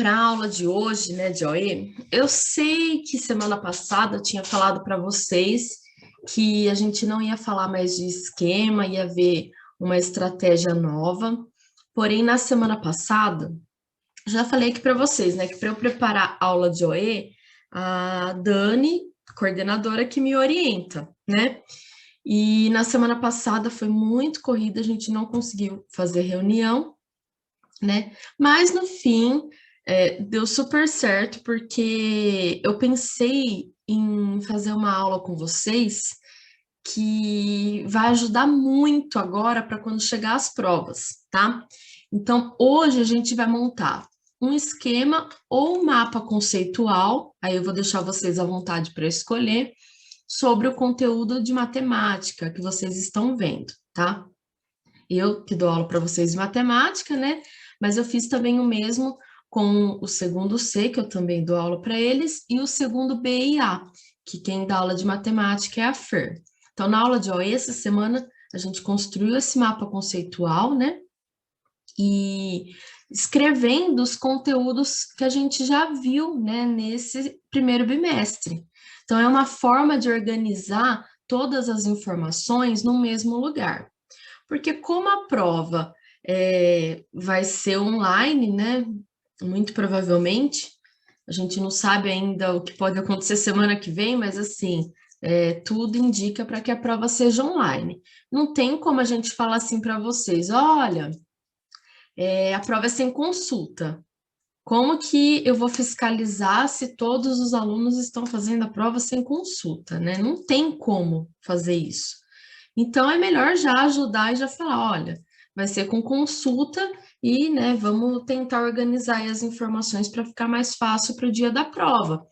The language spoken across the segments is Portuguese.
Para a aula de hoje, né, de OE, eu sei que semana passada eu tinha falado para vocês que a gente não ia falar mais de esquema, ia ver uma estratégia nova. Porém, na semana passada, já falei aqui para vocês, né, que para eu preparar a aula de OE, a Dani, coordenadora, que me orienta, né? E na semana passada foi muito corrida, a gente não conseguiu fazer reunião, né? Mas no fim, deu super certo, porque eu pensei em fazer uma aula com vocês que vai ajudar muito agora para quando chegar as provas, tá? Então, hoje a gente vai montar um esquema ou um mapa conceitual, aí eu vou deixar vocês à vontade para escolher, sobre o conteúdo de matemática que vocês estão vendo, tá? Eu que dou aula para vocês de matemática, né? Mas eu fiz também o mesmo com o segundo C, que eu também dou aula para eles, e o segundo B e A, que quem dá aula de matemática é a Fer. Então, na aula de OE, essa semana, a gente construiu esse mapa conceitual, né? E escrevendo os conteúdos que a gente já viu, né, nesse primeiro bimestre. Então, é uma forma de organizar todas as informações no mesmo lugar. Porque como a prova vai ser online, né? Muito provavelmente, a gente não sabe ainda o que pode acontecer semana que vem, mas assim, tudo indica para que a prova seja online. Não tem como a gente falar assim para vocês, olha, a prova é sem consulta. Como que eu vou fiscalizar se todos os alunos estão fazendo a prova sem consulta, né? Não tem como fazer isso. Então é melhor já ajudar e já falar, olha, vai ser com consulta e, né, vamos tentar organizar aí as informações para ficar mais fácil para o dia da prova,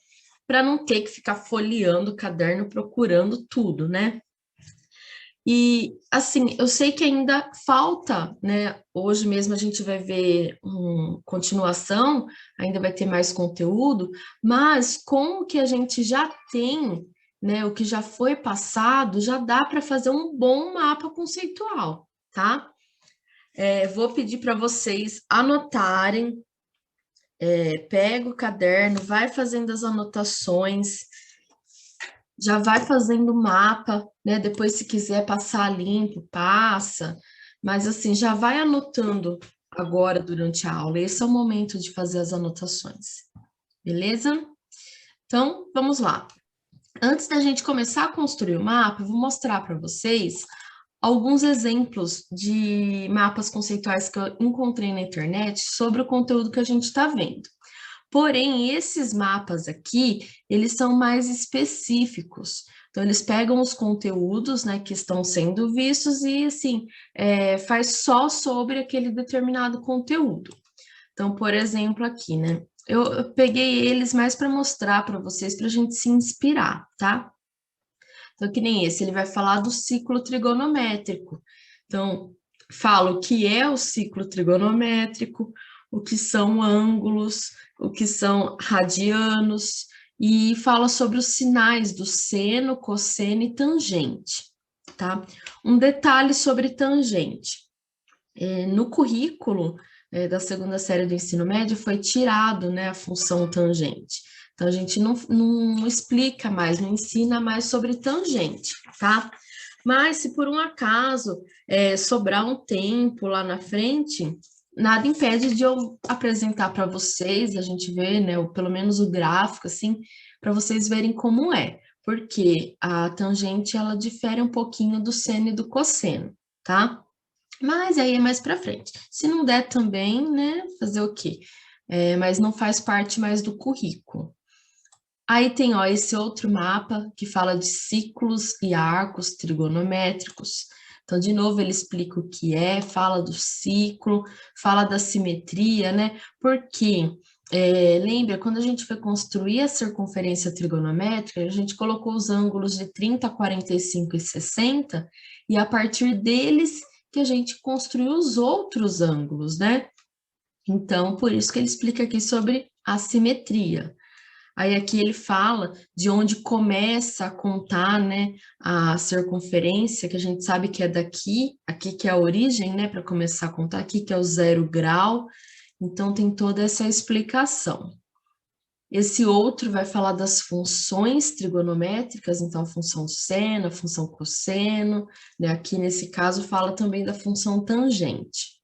para não ter que ficar folheando o caderno procurando tudo, né? E assim, eu sei que ainda falta, né? Hoje mesmo a gente vai ver continuação, ainda vai ter mais conteúdo, mas com o que a gente já tem, né? O que já foi passado, já dá para fazer um bom mapa conceitual, tá? Vou pedir para vocês anotarem, pega o caderno, vai fazendo as anotações, já vai fazendo o mapa, né? Depois, se quiser passar limpo, passa. Mas assim, já vai anotando agora durante a aula. Esse é o momento de fazer as anotações, beleza? Então, vamos lá. Antes da gente começar a construir o mapa, eu vou mostrar para vocês alguns exemplos de mapas conceituais que eu encontrei na internet sobre o conteúdo que a gente está vendo. Porém, esses mapas aqui, eles são mais específicos. Então, eles pegam os conteúdos, né, que estão sendo vistos e, assim, faz só sobre aquele determinado conteúdo. Então, por exemplo, aqui, né, eu peguei eles mais para mostrar para vocês, para a gente se inspirar, tá? Então, que nem esse, ele vai falar do ciclo trigonométrico. Então, fala o que é o ciclo trigonométrico, o que são ângulos, o que são radianos, e fala sobre os sinais do seno, cosseno e tangente, tá? Um detalhe sobre tangente. No currículo da segunda série do ensino médio foi tirado, né, a função tangente. Então, a gente não explica mais, não ensina mais sobre tangente, tá? Mas, se por um acaso sobrar um tempo lá na frente, nada impede de eu apresentar para vocês, a gente ver, né, ou pelo menos o gráfico, assim, para vocês verem como é. Porque a tangente, ela difere um pouquinho do seno e do cosseno, tá? Mas aí é mais para frente. Se não der também, né, fazer o quê? Mas não faz parte mais do currículo. Aí tem, ó, esse outro mapa que fala de ciclos e arcos trigonométricos. Então, de novo, ele explica o que é, fala do ciclo, fala da simetria, né? Porque, lembra, quando a gente foi construir a circunferência trigonométrica, a gente colocou os ângulos de 30, 45 e 60, e a partir deles que a gente construiu os outros ângulos, né? Então, por isso que ele explica aqui sobre a simetria. Aí aqui ele fala de onde começa a contar, né, a circunferência, que a gente sabe que é daqui, aqui que é a origem, né, para começar a contar, aqui que é o 0 grau, Então, tem toda essa explicação. Esse outro vai falar das funções trigonométricas, então a função seno, a função cosseno, né? Aqui nesse caso fala também da função tangente.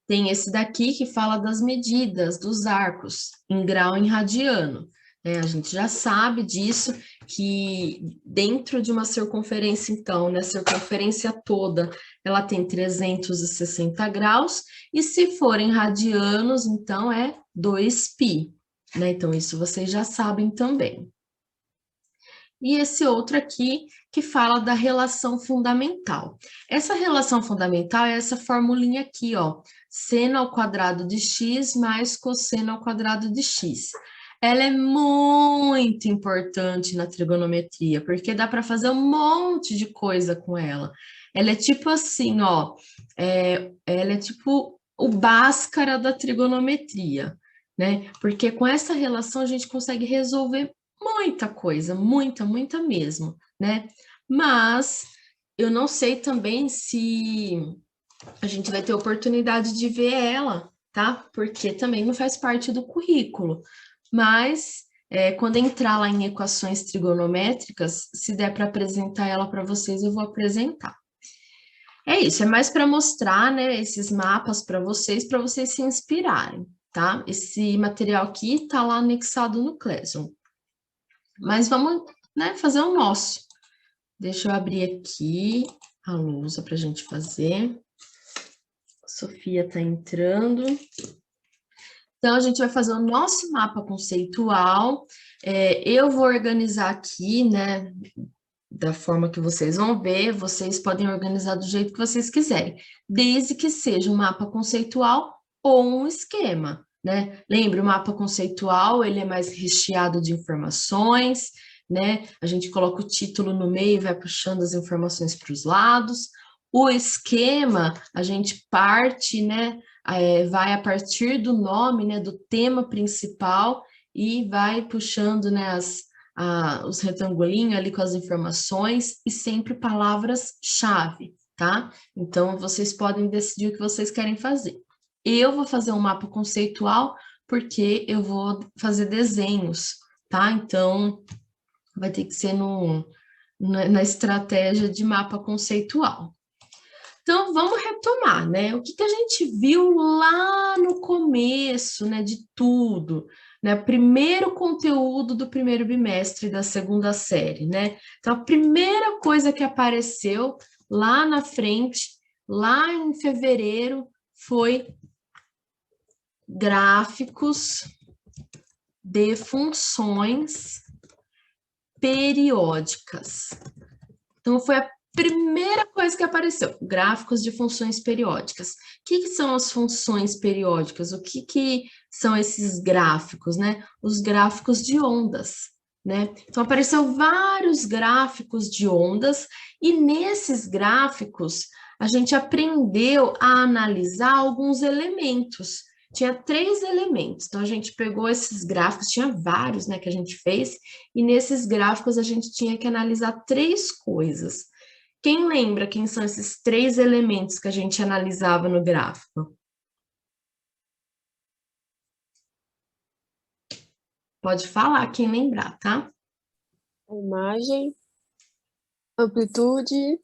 Tem esse daqui que fala das medidas dos arcos, em grau em radiano. A gente já sabe disso, que dentro de uma circunferência, então, né, a circunferência toda, ela tem 360 graus, e se for em radianos, então é 2π, né? Então, isso vocês já sabem também. E esse outro aqui, que fala da relação fundamental. Essa relação fundamental é essa formulinha aqui, ó, seno ao quadrado de x mais cosseno ao quadrado de x. Ela é muito importante na trigonometria, porque dá para fazer um monte de coisa com ela. Ela é tipo assim, ó, ela é tipo o Bhaskara da trigonometria, né? Porque com essa relação a gente consegue resolver muita coisa, muita mesmo, né? Mas eu não sei também se a gente vai ter oportunidade de ver ela, tá? Porque também não faz parte do currículo. Mas quando entrar lá em equações trigonométricas, se der para apresentar ela para vocês, eu vou apresentar. É isso, é mais para mostrar, né, esses mapas para vocês se inspirarem, tá? Esse material aqui está lá anexado no Classroom. Mas vamos, né, fazer o nosso. Deixa eu abrir aqui a lousa para a gente fazer. A Sofia está entrando. Então, a gente vai fazer o nosso mapa conceitual. Eu vou organizar aqui, né, da forma que vocês vão ver. Vocês podem organizar do jeito que vocês quiserem, desde que seja um mapa conceitual ou um esquema, né? Lembre, o mapa conceitual, ele é mais recheado de informações, né? A gente coloca o título no meio e vai puxando as informações para os lados. O esquema, a gente parte, né? Vai a partir do nome, né? Do tema principal e vai puxando, né? Os retangulinhos ali com as informações e sempre palavras-chave, tá? Então, vocês podem decidir o que vocês querem fazer. Eu vou fazer um mapa conceitual porque eu vou fazer desenhos, tá? Então, vai ter que ser na estratégia de mapa conceitual. Então, vamos retomar, né? O que a gente viu lá no começo, né, de tudo, né? Primeiro conteúdo do primeiro bimestre da segunda série, né? Então, a primeira coisa que apareceu lá na frente, lá em fevereiro, foi gráficos de funções periódicas. Então, foi a primeira coisa que apareceu, gráficos de funções periódicas. O que são as funções periódicas? O que são esses gráficos, né? Os gráficos de ondas, né? Então, apareceu vários gráficos de ondas, e nesses gráficos, a gente aprendeu a analisar alguns elementos. Tinha 3 elementos, então a gente pegou esses gráficos, tinha vários, né, que a gente fez, e nesses gráficos a gente tinha que analisar 3 coisas. Quem lembra quem são esses 3 elementos que a gente analisava no gráfico? Pode falar quem lembrar, tá? A imagem, amplitude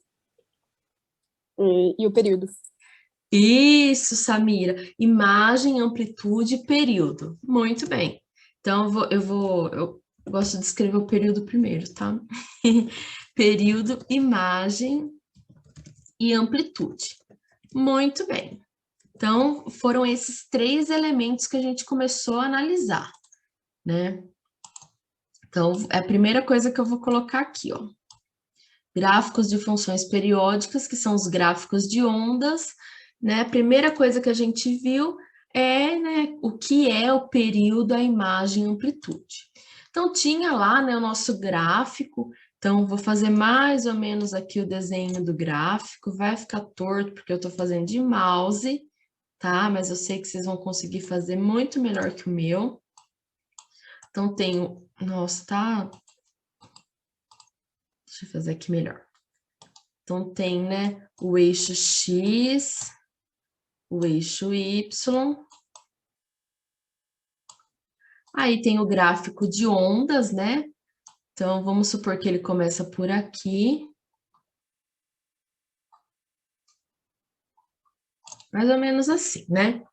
e o período. Isso, Samira. Imagem, amplitude e período. Muito bem. Então, eu gosto de escrever o período primeiro, tá? Período, imagem e amplitude. Muito bem. Então, foram esses 3 elementos que a gente começou a analisar, né? Então, é a primeira coisa que eu vou colocar aqui, ó. Gráficos de funções periódicas, que são os gráficos de ondas, né? A primeira coisa que a gente viu é, né, o que é o período, a imagem e a amplitude. Então, tinha lá, né, o nosso gráfico. Então, vou fazer mais ou menos aqui o desenho do gráfico. Vai ficar torto, porque eu estou fazendo de mouse, tá? Mas eu sei que vocês vão conseguir fazer muito melhor que o meu. Então, tenho... Nossa, tá... Deixa eu fazer aqui melhor. Então, tem, né, o eixo X, o eixo Y. Aí tem o gráfico de ondas, né? Então, vamos supor que ele começa por aqui. Mais ou menos assim, né?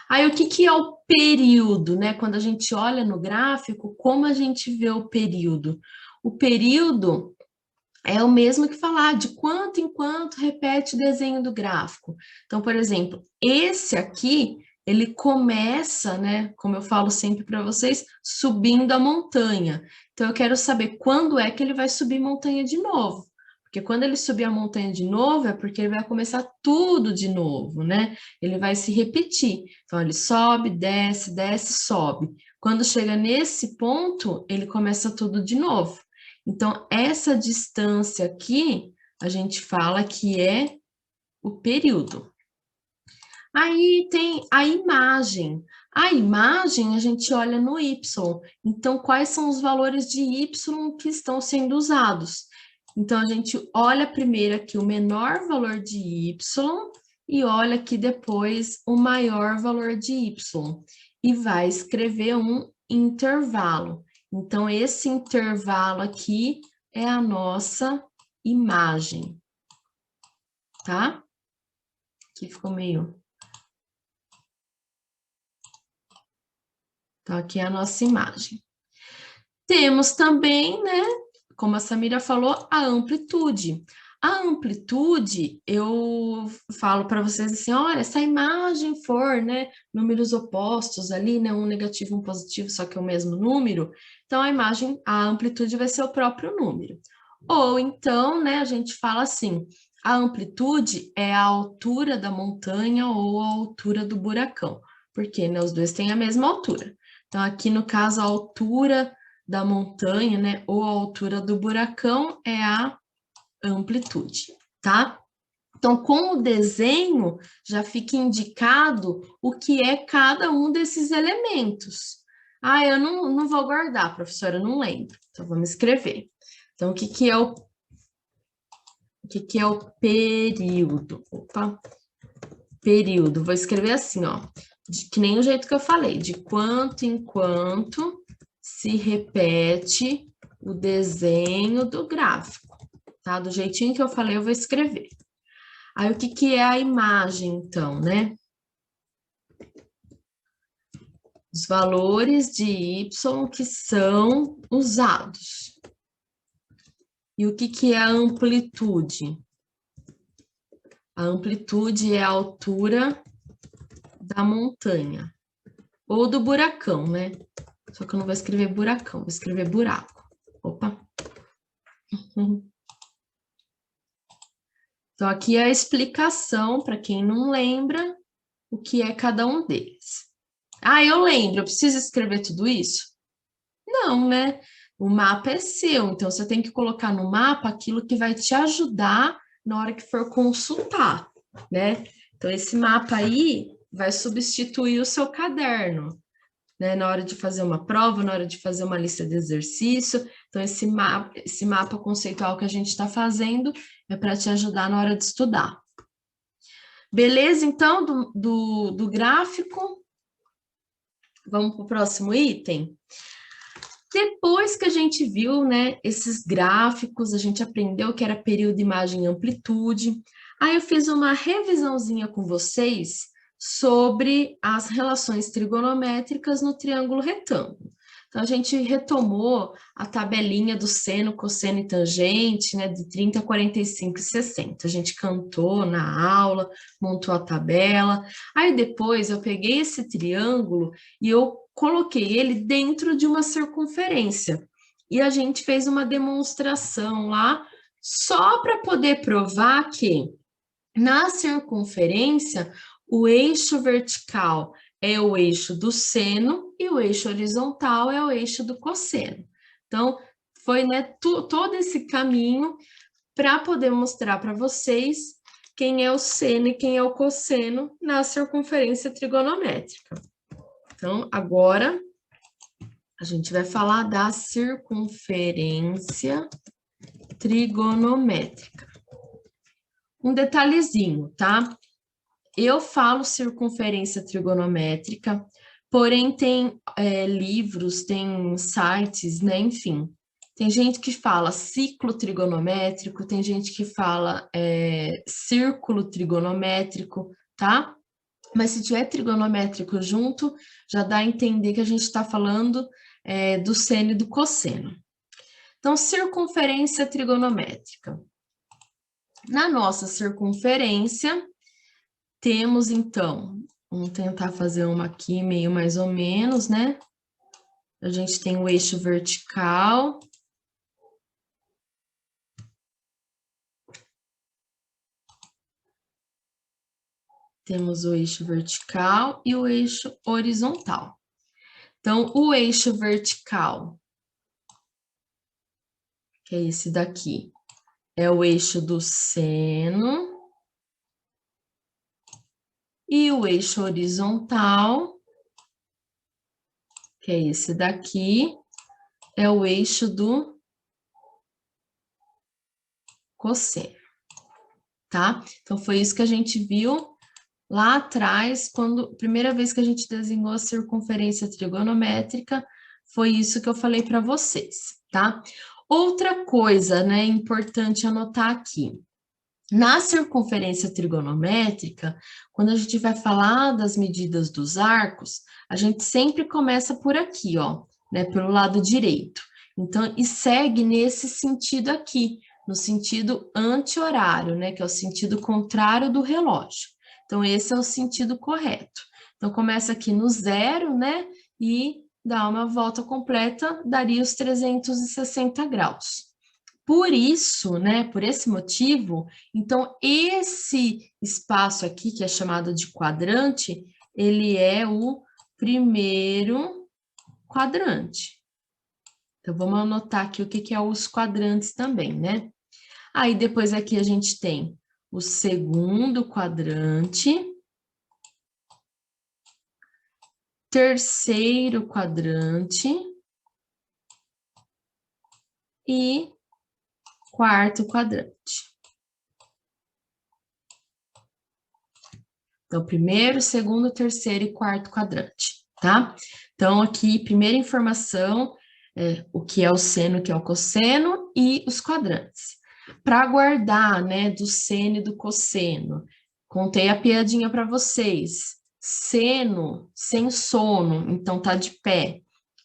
Aí, o que que é o período, né? Quando a gente olha no gráfico, como a gente vê o período? O período é o mesmo que falar de quanto em quanto repete o desenho do gráfico. Então, por exemplo, esse aqui, ele começa, né, como eu falo sempre para vocês, subindo a montanha. Então, eu quero saber quando é que ele vai subir montanha de novo. Porque quando ele subir a montanha de novo, é porque ele vai começar tudo de novo, né? Ele vai se repetir. Então, ele sobe, desce, desce, sobe. Quando chega nesse ponto, ele começa tudo de novo. Então, essa distância aqui, a gente fala que é o período. Aí tem a imagem. A imagem a gente olha no Y. Então, quais são os valores de Y que estão sendo usados? Então, a gente olha primeiro aqui o menor valor de Y e olha aqui depois o maior valor de Y. E vai escrever um intervalo. Então, esse intervalo aqui é a nossa imagem, tá? Aqui ficou meio... Então, aqui é a nossa imagem. Temos também, né, como a Samira falou, a amplitude. A amplitude, eu falo para vocês assim, olha, se a imagem for, né, números opostos ali, né, um negativo e um positivo, só que é o mesmo número, então a imagem, a amplitude vai ser o próprio número. Ou então, né, a gente fala assim, a amplitude é a altura da montanha ou a altura do buracão, porque, né, os dois têm a mesma altura. Então, aqui no caso, a altura da montanha, né, ou a altura do buracão é a amplitude, tá? Então, com o desenho, já fica indicado o que é cada um desses elementos. Ah, eu não vou guardar, professora, eu não lembro. Então, vamos escrever. Então, o que é o período? Opa, período. Vou escrever assim, ó, que nem o jeito que eu falei, de quanto em quanto se repete o desenho do gráfico, tá? Do jeitinho que eu falei, eu vou escrever. Aí, o que é a imagem, então, né? Os valores de Y que são usados. E o que é a amplitude? A amplitude é a altura da montanha. Ou do buracão, né? Só que eu não vou escrever buracão, vou escrever buraco. Opa! Então, aqui é a explicação, para quem não lembra, o que é cada um deles. Ah, eu lembro, eu preciso escrever tudo isso? Não, né? O mapa é seu, então você tem que colocar no mapa aquilo que vai te ajudar na hora que for consultar, né? Então, esse mapa aí vai substituir o seu caderno, né? Na hora de fazer uma prova, na hora de fazer uma lista de exercício. Então, esse mapa conceitual que a gente está fazendo é para te ajudar na hora de estudar. Beleza, então, do gráfico. Vamos para o próximo item? Depois que a gente viu, né, esses gráficos, a gente aprendeu que era período, imagem e amplitude. Aí eu fiz uma revisãozinha com vocês sobre as relações trigonométricas no triângulo retângulo. Então, a gente retomou a tabelinha do seno, cosseno e tangente, né, de 30, 45 e 60. A gente cantou na aula, montou a tabela. Aí depois eu peguei esse triângulo e eu coloquei ele dentro de uma circunferência. E a gente fez uma demonstração lá só para poder provar que na circunferência o eixo vertical é o eixo do seno e o eixo horizontal é o eixo do cosseno. Então, foi, né, todo esse caminho para poder mostrar para vocês quem é o seno e quem é o cosseno na circunferência trigonométrica. Então, agora, a gente vai falar da circunferência trigonométrica. Um detalhezinho, tá? Eu falo circunferência trigonométrica, porém tem livros, tem sites, né? Enfim. Tem gente que fala ciclo trigonométrico, tem gente que fala círculo trigonométrico, tá? Mas se tiver trigonométrico junto, já dá a entender que a gente está falando do seno e do cosseno. Então, circunferência trigonométrica. Na nossa circunferência, temos, então, vamos tentar fazer uma aqui meio mais ou menos, né? A gente tem o eixo vertical. Temos o eixo vertical e o eixo horizontal. Então, o eixo vertical, que é esse daqui, é o eixo do seno. E o eixo horizontal, que é esse daqui, é o eixo do cosseno, tá? Então, foi isso que a gente viu lá atrás, primeira vez que a gente desenhou a circunferência trigonométrica, foi isso que eu falei para vocês, tá? Outra coisa, né, importante anotar aqui. Na circunferência trigonométrica, quando a gente vai falar das medidas dos arcos, a gente sempre começa por aqui, ó, né, pelo lado direito. Então, e segue nesse sentido aqui, no sentido anti-horário, né, que é o sentido contrário do relógio. Então, esse é o sentido correto. Então, começa aqui no zero, né, e dá uma volta completa, daria os 360 graus. Por isso, né, por esse motivo, então esse espaço aqui, que é chamado de quadrante, ele é o primeiro quadrante. Então, vamos anotar aqui o que é os quadrantes também, né? Aí, depois aqui a gente tem o segundo quadrante, terceiro quadrante e quarto quadrante. Então, primeiro, segundo, terceiro e quarto quadrante, tá? Então, aqui, primeira informação, o que é o seno, o que é o cosseno e os quadrantes. Para guardar, né, do seno e do cosseno, contei a piadinha para vocês. Seno, sem sono, então tá de pé.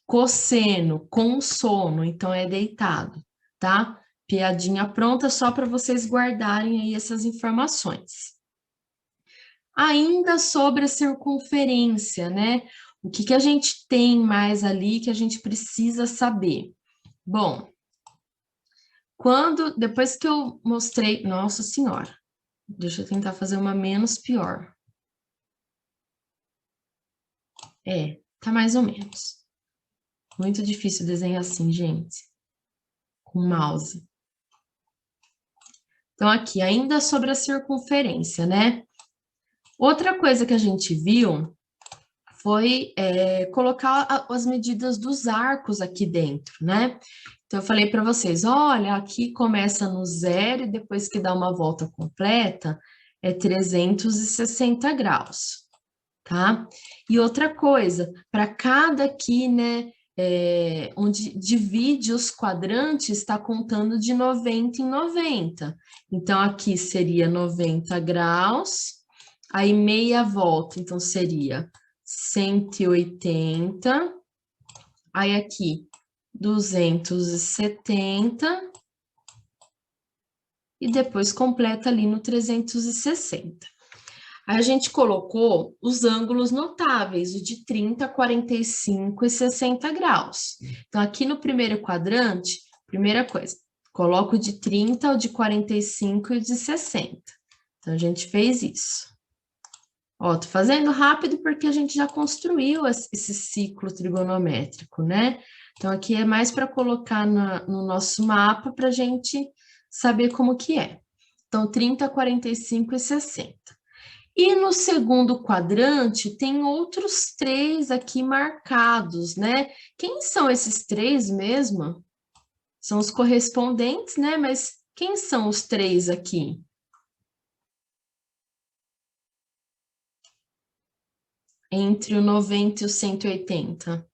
Cosseno, com sono, então é deitado, tá? Piadinha pronta só para vocês guardarem aí essas informações. Ainda sobre a circunferência, né? O que a gente tem mais ali que a gente precisa saber? Bom, depois que eu mostrei, nossa senhora, deixa eu tentar fazer uma menos pior. Tá mais ou menos. Muito difícil desenhar assim, gente, com mouse. Então, aqui, ainda sobre a circunferência, né? Outra coisa que a gente viu foi colocar as medidas dos arcos aqui dentro, né? Então, eu falei para vocês, olha, aqui começa no zero e depois que dá uma volta completa, é 360 graus, tá? E outra coisa, para cada aqui, né, onde divide os quadrantes, está contando de 90 em 90. Então, aqui seria 90 graus, aí meia volta, então seria 180, aí aqui 270 e depois completa ali no 360. Aí a gente colocou os ângulos notáveis, o de 30, 45 e 60 graus. Então, aqui no primeiro quadrante, primeira coisa, coloco o de 30, o de 45 e o de 60. Então, a gente fez isso. Ó, tô fazendo rápido porque a gente já construiu esse ciclo trigonométrico, né? Então, aqui é mais para colocar no nosso mapa para a gente saber como que é. Então, 30, 45 e 60. E no segundo quadrante, tem outros três aqui marcados, né? Quem são esses três mesmo? São os correspondentes, né? Mas quem são os três aqui? entre o 90 e o 180?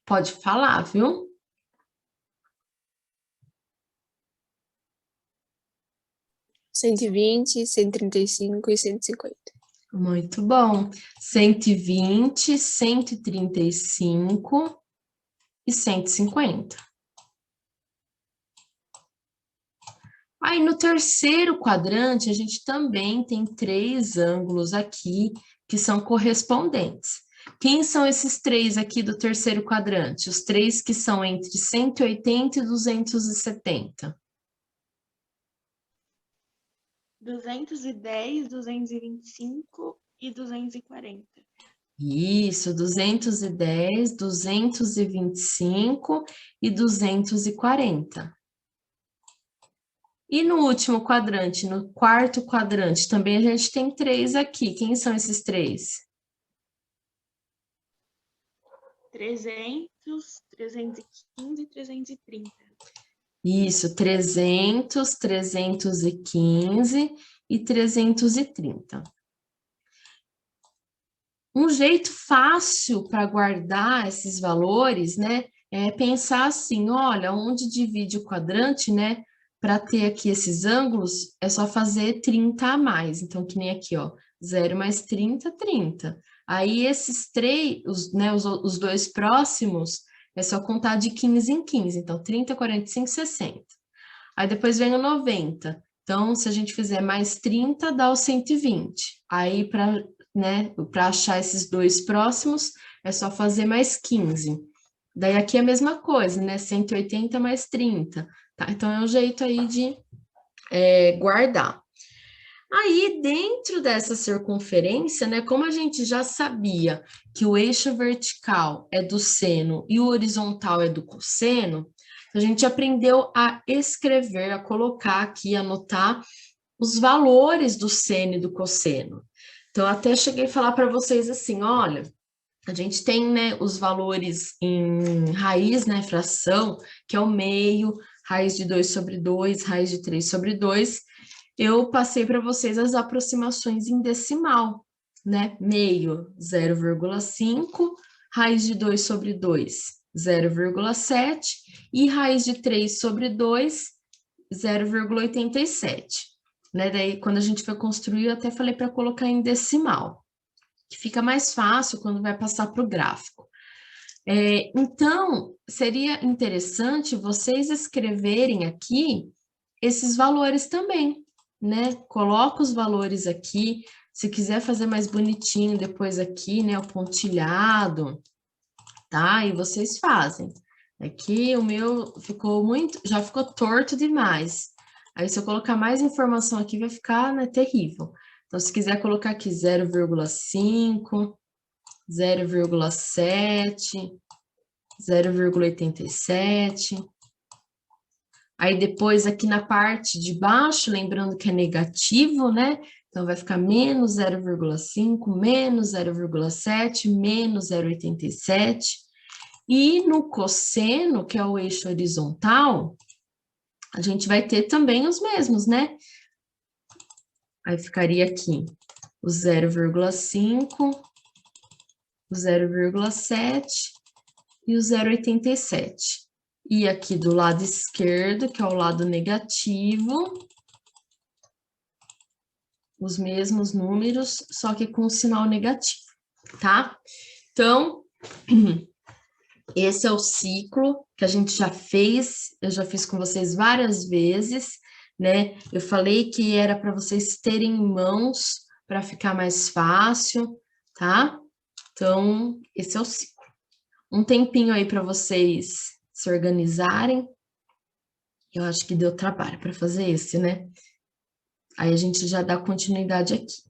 Pode falar, viu? 120, 135 e 150. Muito bom. 120, 135 e 150. Aí no terceiro quadrante, a gente também tem três ângulos aqui que são correspondentes. Quem são esses três aqui do terceiro quadrante? Os três que são entre 180 e 270. 210, 225 e 240. Isso, 210, 225 e 240. E no último quadrante, no quarto quadrante, também a gente tem três aqui. Quem são esses três? 300, 315 e 330. Isso, 300, 315 e 330. Um jeito fácil para guardar esses valores, né, é pensar assim, olha, onde divide o quadrante, né, para ter aqui esses ângulos, é só fazer 30 a mais. Então, que nem aqui, ó, 0 mais 30, 30. Aí, esses três, os dois próximos, é só contar de 15 em 15. Então, 30, 45, 60. Aí, depois vem o 90. Então, se a gente fizer mais 30, dá o 120. Aí, para achar esses dois próximos, é só fazer mais 15. Daí aqui é a mesma coisa, né? 180 mais 30, tá? Então é um jeito aí de guardar. Aí, dentro dessa circunferência, né? Como a gente já sabia que o eixo vertical é do seno e o horizontal é do cosseno, a gente aprendeu a escrever, a colocar aqui, anotar os valores do seno e do cosseno. Então, até cheguei a falar para vocês assim, olha, a gente tem, né, os valores em raiz, né, fração, que é o meio, raiz de 2 sobre 2, raiz de 3 sobre 2. Eu passei para vocês as aproximações em decimal, né? Meio, 0,5, raiz de 2 sobre 2, 0,7, e raiz de 3 sobre 2, 0,87. Né? Daí, quando a gente foi construir, eu até falei para colocar em decimal, que fica mais fácil quando vai passar para o gráfico. Então, seria interessante vocês escreverem aqui esses valores também, né? Coloca os valores aqui, se quiser fazer mais bonitinho depois aqui, né, o pontilhado, tá? E vocês fazem. Aqui o meu ficou já ficou torto demais. Aí se eu colocar mais informação aqui vai ficar, né, terrível. Então se quiser colocar aqui 0,5, 0,7, 0,87. Aí depois aqui na parte de baixo, lembrando que é negativo, né? Então vai ficar menos 0,5, menos 0,7, menos 0,87. E no cosseno, que é o eixo horizontal, a gente vai ter também os mesmos, né? Aí ficaria aqui o 0,5, o 0,7 e o 0,87. E aqui do lado esquerdo, que é o lado negativo, os mesmos números, só que com sinal negativo, tá? Então, esse é o ciclo que a gente já fez, eu já fiz com vocês várias vezes, né? Eu falei que era para vocês terem em mãos para ficar mais fácil, tá? Então, esse é o ciclo. Um tempinho aí para vocês se organizarem. Eu acho que deu trabalho para fazer esse, né? Aí a gente já dá continuidade aqui.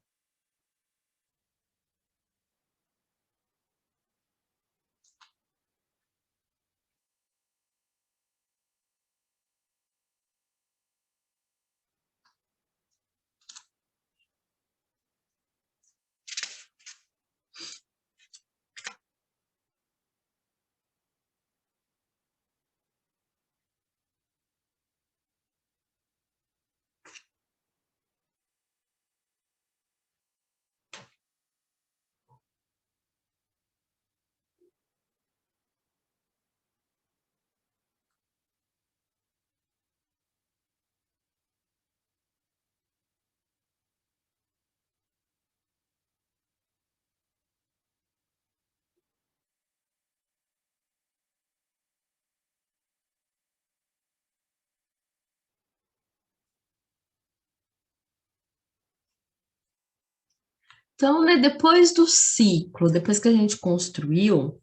Então, né, depois do ciclo, depois que a gente construiu, o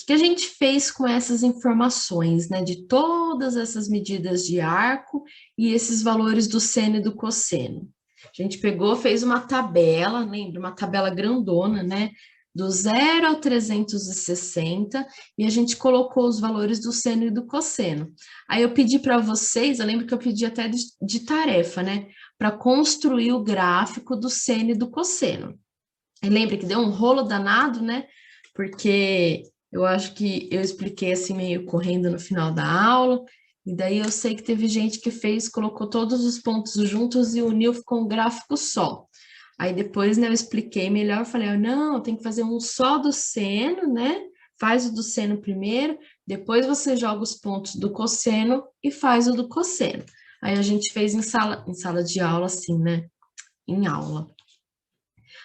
que a gente fez com essas informações, né, de todas essas medidas de arco e esses valores do seno e do cosseno? A gente pegou, fez uma tabela, lembra? Uma tabela grandona, né? Do 0 ao 360, e a gente colocou os valores do seno e do cosseno. Aí eu pedi para vocês, eu lembro que eu pedi até de tarefa, né? Para construir o gráfico do seno e do cosseno. E lembra que deu um rolo danado, né? Porque eu acho que eu expliquei assim meio correndo no final da aula, e daí eu sei que teve gente que fez, colocou todos os pontos juntos e uniu, ficou um gráfico só. Aí depois, né, eu expliquei melhor, falei, não, tem que fazer um só do seno, né? Faz o do seno primeiro, depois você joga os pontos do cosseno e faz o do cosseno. Aí a gente fez em sala de aula, assim, né? Em aula.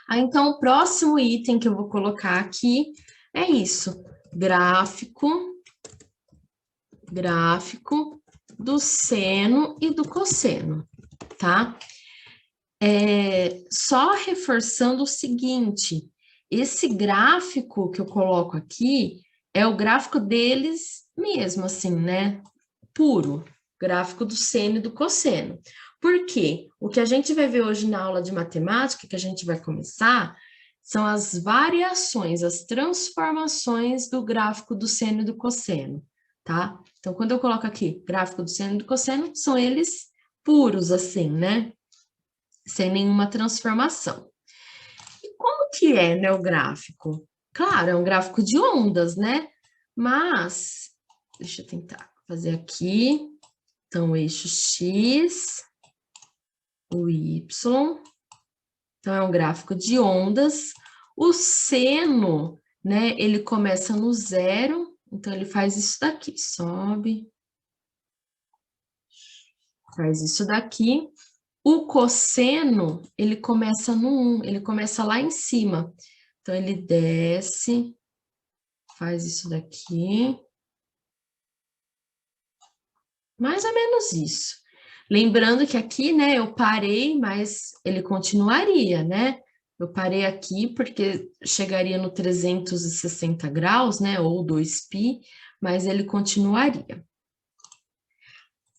Aí, então, o próximo item que eu vou colocar aqui é isso, gráfico do seno e do cosseno, tá? Só reforçando o seguinte, esse gráfico que eu coloco aqui é o gráfico deles mesmo, assim, né? Puro, gráfico do seno e do cosseno. Por quê? O que a gente vai ver hoje na aula de matemática, que a gente vai começar, são as variações, as transformações do gráfico do seno e do cosseno, tá? Então, quando eu coloco aqui gráfico do seno e do cosseno, são eles puros, assim, né? Sem nenhuma transformação. E como que é, né, o gráfico? Claro, é um gráfico de ondas, né? Mas, deixa eu tentar fazer aqui. Então, o eixo X, o Y. Então, é um gráfico de ondas. O seno, né, ele começa no zero. Então, ele faz isso daqui, sobe. Faz isso daqui. O cosseno, ele começa no 1, ele começa lá em cima. Então, ele desce, faz isso daqui. Mais ou menos isso. Lembrando que aqui, né, eu parei, mas ele continuaria, né? Eu parei aqui porque chegaria no 360 graus, né, ou 2π, mas ele continuaria.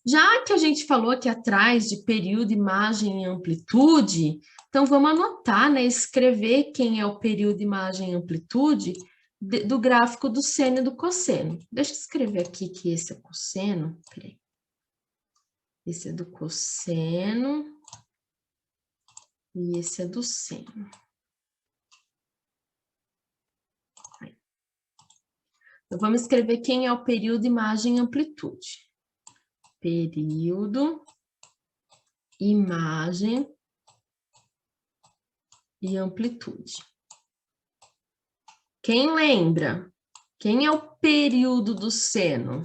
Já que a gente falou aqui atrás de período, imagem e amplitude, então vamos anotar, né, escrever quem é o período, imagem e amplitude do gráfico do seno e do cosseno. Deixa eu escrever aqui que esse é cosseno, peraí. Esse é do cosseno e esse é do seno. Então, vamos escrever quem é o período, imagem e amplitude. Período, imagem e amplitude. Quem lembra? Quem é o período do seno?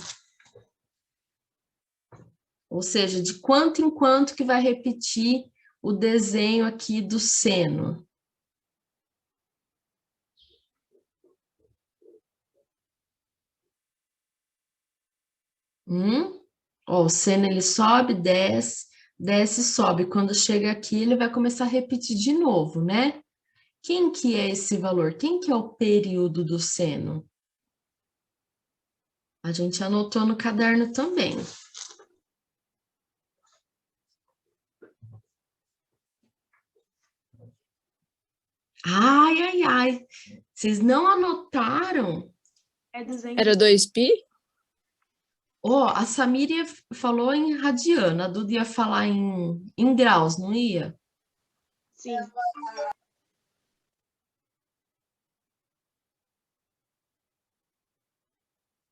Ou seja, de quanto em quanto que vai repetir o desenho aqui do seno? Ó, o seno ele sobe, desce, desce, sobe. Quando chega aqui, ele vai começar a repetir de novo, né? Quem que é esse valor? Quem que é o período do seno? A gente anotou no caderno também. Ai, ai, ai. Vocês não anotaram? É 200. Era 2π? Ó, a Samíria falou em radiano, a Duda ia falar em graus, não ia? Sim.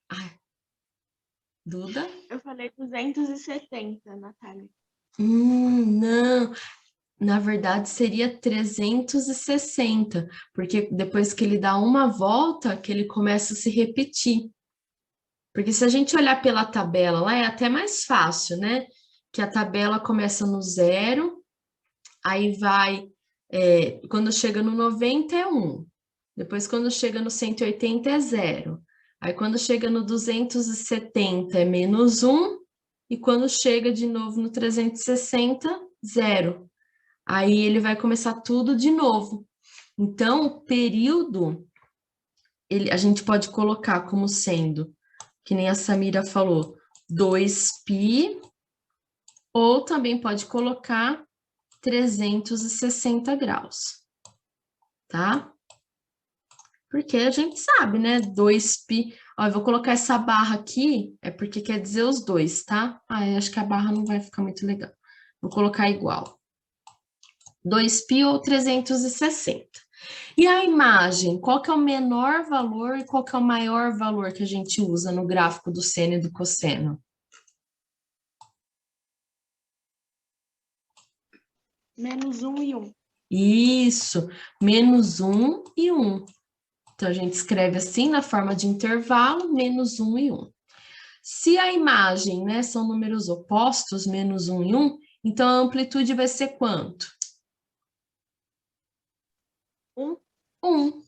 Ai, Duda? Eu falei 270, Natália. Não. Na verdade, seria 360, porque depois que ele dá uma volta, que ele começa a se repetir. Porque se a gente olhar pela tabela lá, é até mais fácil, né? Que a tabela começa no 0, aí vai, quando chega no 90 é 1, depois quando chega no 180 é 0, aí quando chega no 270 é -1, e quando chega de novo no 360, 0. Aí ele vai começar tudo de novo. Então, o período, a gente pode colocar como sendo, que nem a Samira falou, 2π, ou também pode colocar 360 graus, tá? Porque a gente sabe, né? 2π. Ó, eu vou colocar essa barra aqui, é porque quer dizer os dois, tá? Ah, eu acho que a barra não vai ficar muito legal. Vou colocar igual. 2π ou 360. E a imagem, qual que é o menor valor e qual que é o maior valor que a gente usa no gráfico do seno e do cosseno? -1 e 1. Isso, -1 e 1. Então, a gente escreve assim, na forma de intervalo, -1 e 1. Se a imagem, né, são números opostos, -1 e 1, então a amplitude vai ser quanto? 1. 1.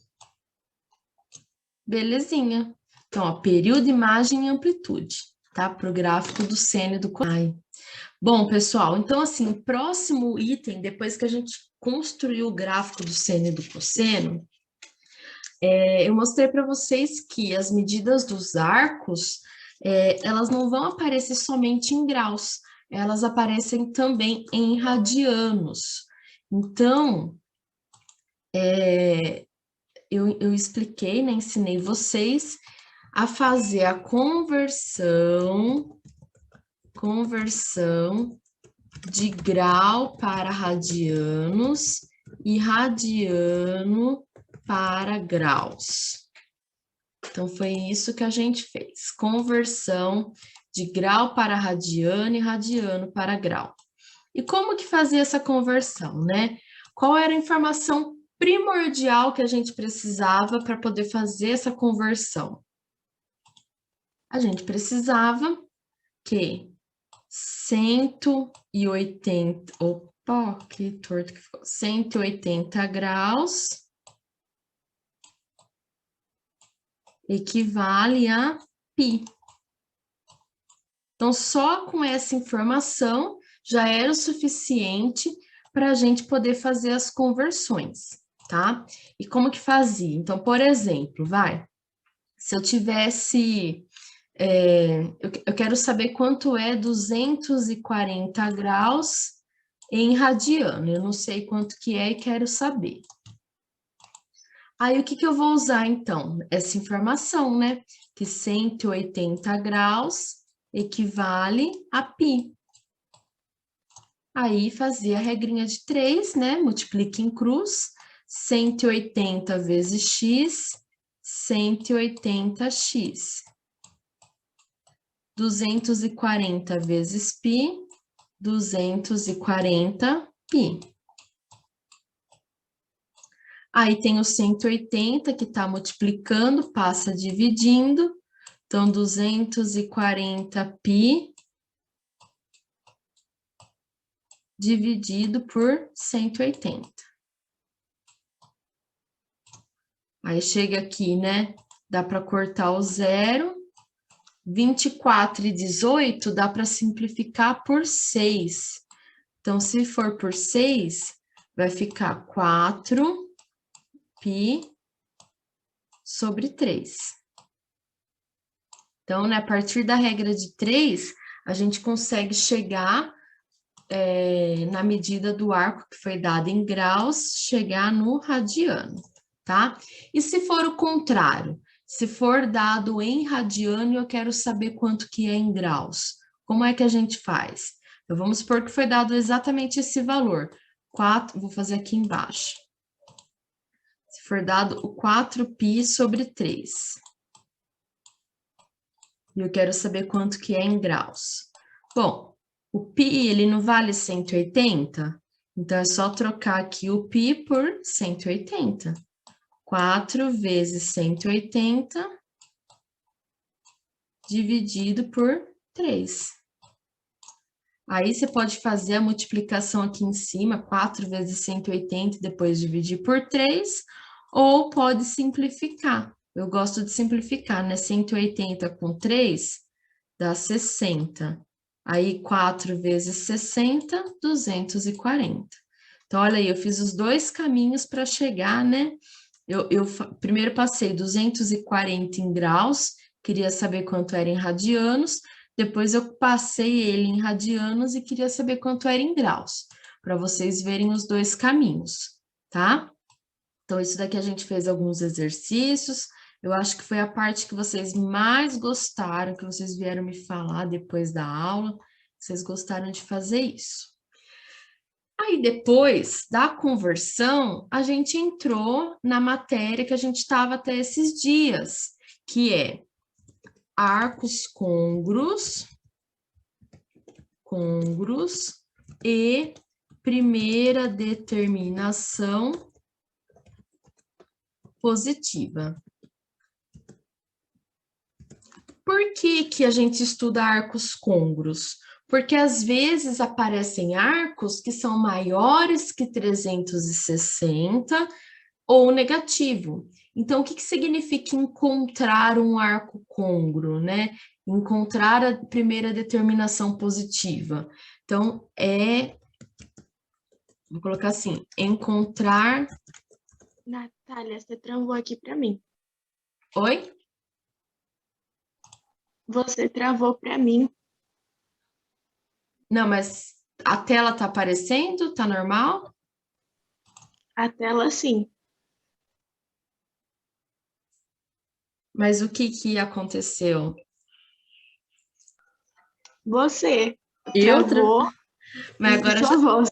Belezinha. Então, ó, período, imagem e amplitude, tá? Para o gráfico do seno e do cosseno. Bom, pessoal, então assim, o próximo item, depois que a gente construiu o gráfico do seno e do cosseno, eu mostrei para vocês que as medidas dos arcos, elas não vão aparecer somente em graus, elas aparecem também em radianos. Então, eu expliquei, né, ensinei vocês a fazer a conversão de grau para radianos e radiano para graus. Então, foi isso que a gente fez, conversão de grau para radiano e radiano para grau. E como que fazia essa conversão, né? Qual era a informação primordial que a gente precisava para poder fazer essa conversão? A gente precisava que 180, opa, que torto que ficou, 180 graus equivale a π. Então, só com essa informação já era o suficiente para a gente poder fazer as conversões, tá? E como que fazia? Então, por exemplo, se eu tivesse... eu quero saber quanto é 240 graus em radiano. Eu não sei quanto que é e quero saber. Aí, o que que eu vou usar, então? Essa informação, né? Que 180 graus equivale a π. Aí, fazia a regrinha de 3, né? Multiplica em cruz. 180 vezes x, 180x. 240 vezes π, 240 π. Aí tem o 180 que está multiplicando, passa dividindo. Então, 240 π dividido por 180. Aí chega aqui, né? Dá para cortar o zero. 24 e 18 dá para simplificar por 6. Então, se for por 6, vai ficar 4π sobre 3. Então, né, a partir da regra de 3, a gente consegue chegar na medida do arco que foi dado em graus, chegar no radiano, tá? E se for o contrário? Se for dado em radiano e eu quero saber quanto que é em graus, como é que a gente faz? Então, vamos supor que foi dado exatamente esse valor, 4, vou fazer aqui embaixo. Se for dado o 4π sobre 3. E eu quero saber quanto que é em graus. Bom, o π, ele não vale 180? Então, é só trocar aqui o π por 180. 4 vezes 180 dividido por 3. Aí, você pode fazer a multiplicação aqui em cima, 4 vezes 180 e depois dividir por 3, ou pode simplificar. Eu gosto de simplificar, né? 180 com 3 dá 60. Aí, 4 vezes 60, 240. Então, olha aí, eu fiz os dois caminhos para chegar, né? Eu primeiro passei 240 em graus, queria saber quanto era em radianos, depois eu passei ele em radianos e queria saber quanto era em graus, para vocês verem os dois caminhos, tá? Então, isso daqui a gente fez alguns exercícios, eu acho que foi a parte que vocês mais gostaram, que vocês vieram me falar depois da aula, vocês gostaram de fazer isso. Aí, depois da conversão, a gente entrou na matéria que a gente estava até esses dias, que é arcos côngruos e primeira determinação positiva. Por que que a gente estuda arcos côngruos? Porque às vezes aparecem arcos que são maiores que 360 ou negativo. Então, o que que significa encontrar um arco côngruo, né? Encontrar a primeira determinação positiva. Então, vou colocar assim, encontrar... Natália, você travou aqui para mim. Oi? Você travou para mim. Não, mas a tela tá aparecendo? Tá normal? A tela sim. Mas o que que aconteceu? Você Eu travou mas e agora sua voz.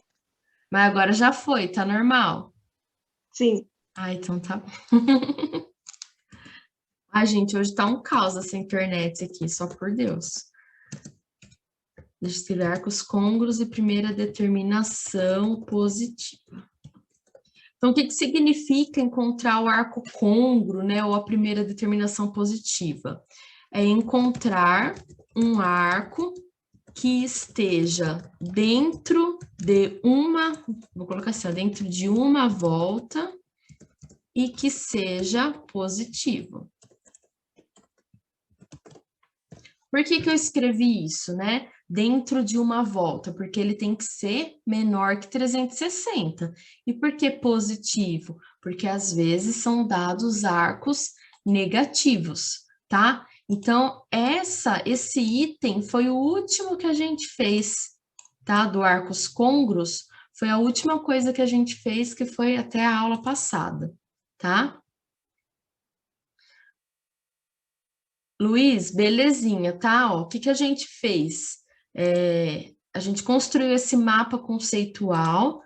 Mas agora já foi, tá normal? Sim. Ah, então tá bom. Ai, gente, hoje tá um caos essa internet aqui, só por Deus. Deixa eu escrever arcos côngruos e primeira determinação positiva. Então, o que que significa encontrar o arco côngruo, né, ou a primeira determinação positiva? É encontrar um arco que esteja dentro de vou colocar assim, ó, dentro de uma volta e que seja positivo. Por que que eu escrevi isso, né? Dentro de uma volta, porque ele tem que ser menor que 360. E por que positivo? Porque às vezes são dados arcos negativos, tá? Então, esse item foi o último que a gente fez, tá? Do arcos côngruos, foi a última coisa que a gente fez, que foi até a aula passada, tá? Luiz, belezinha, tá? Ó, o que que a gente fez? A gente construiu esse mapa conceitual,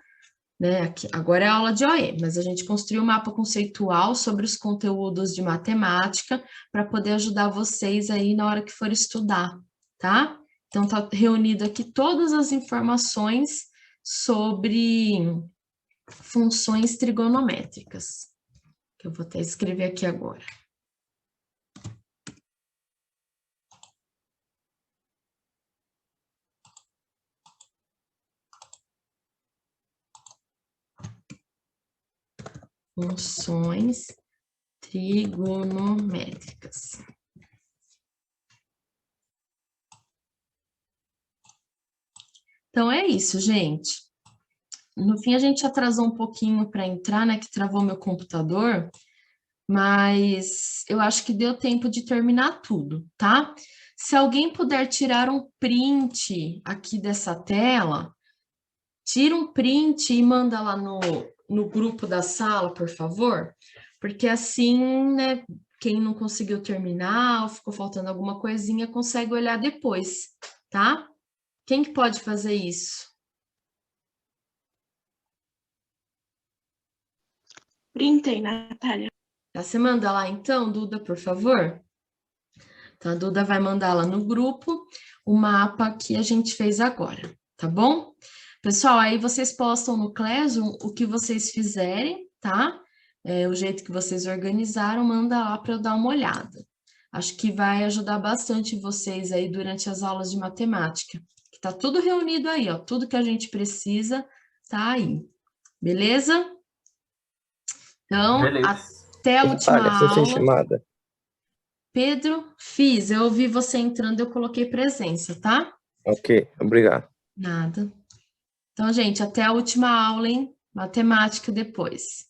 né? Agora é aula de OE, mas a gente construiu um mapa conceitual sobre os conteúdos de matemática para poder ajudar vocês aí na hora que for estudar, tá? Então, tá reunido aqui todas as informações sobre funções trigonométricas, que eu vou até escrever aqui agora. Funções trigonométricas. Então, é isso, gente. No fim, a gente atrasou um pouquinho para entrar, né, que travou meu computador, mas eu acho que deu tempo de terminar tudo, tá? Se alguém puder tirar um print aqui dessa tela, tira um print e manda lá no grupo da sala, por favor, porque assim, né, quem não conseguiu terminar ou ficou faltando alguma coisinha, consegue olhar depois, tá? Quem que pode fazer isso? Printei, Natália. Tá, você manda lá então, Duda, por favor? Então, a Duda vai mandar lá no grupo o mapa que a gente fez agora, tá bom? Pessoal, aí vocês postam no Classroom o que vocês fizerem, tá? O jeito que vocês organizaram, manda lá para eu dar uma olhada. Acho que vai ajudar bastante vocês aí durante as aulas de matemática. Que tá tudo reunido aí, ó. Tudo que a gente precisa tá aí. Beleza? Então, Beleza. até a última Natália, você fez aula. chamada? Pedro, fiz. Eu ouvi você entrando, eu coloquei presença, tá? Ok, obrigado. Nada. Então, gente, até a última aula, hein? matemática depois.